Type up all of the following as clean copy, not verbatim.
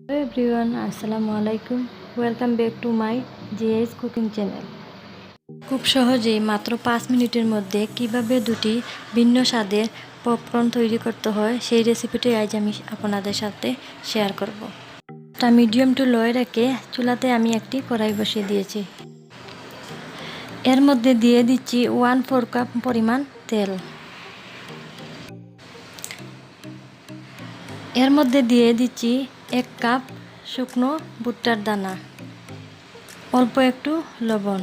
Hello everyone, আসসালামু আলাইকুম। Welcome back to my GS cooking channel. খুব সহজেই মাত্র 5 মিনিটের মধ্যে কিভাবে দুটি ভিন্ন স্বাদের পপকর্ন তৈরি করতে হয় সেই রেসিপিটি আজ আমি আপনাদের সাথে শেয়ার করব। তা মিডিয়াম টু লোয়ে রেখে চুলাতে আমি একটি কড়াই বসিয়ে দিয়েছি। এর মধ্যে দিয়ে দিচ্ছি 1/4 কাপ পরিমাণ তেল। এর মধ্যে দিয়ে দিচ্ছি 1 কাপ শুকনো ভুট্টার দানা, অল্প একটু লবণ।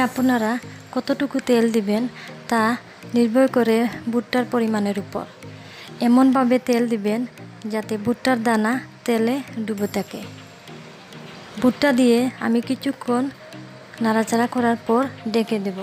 আপনারা কতটুকু তেল দিবেন তা নির্ভর করে ভুট্টার পরিমাণের উপর। এমনভাবে তেল দিবেন যাতে ভুট্টার দানা তেলে ডুবে থাকে। ভুট্টা দিয়ে আমি কিছুক্ষণ নাড়াচাড়া করার পর ঢেকে দেব।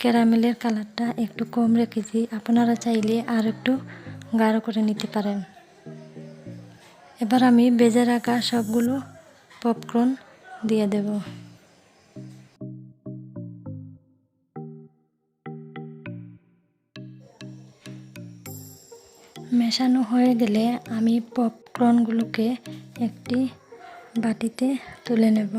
ক্যারামেলের কালারটা একটু কম রেখেছি, আপনারা চাইলে আর একটু গাঢ় করে নিতে পারেন। এবার আমি ভেজে রাখা সবগুলো পপকর্ন দিয়ে দেব। মেশানো হয়ে গেলে আমি পপকর্নগুলোকে একটি বাটিতে তুলে নেব।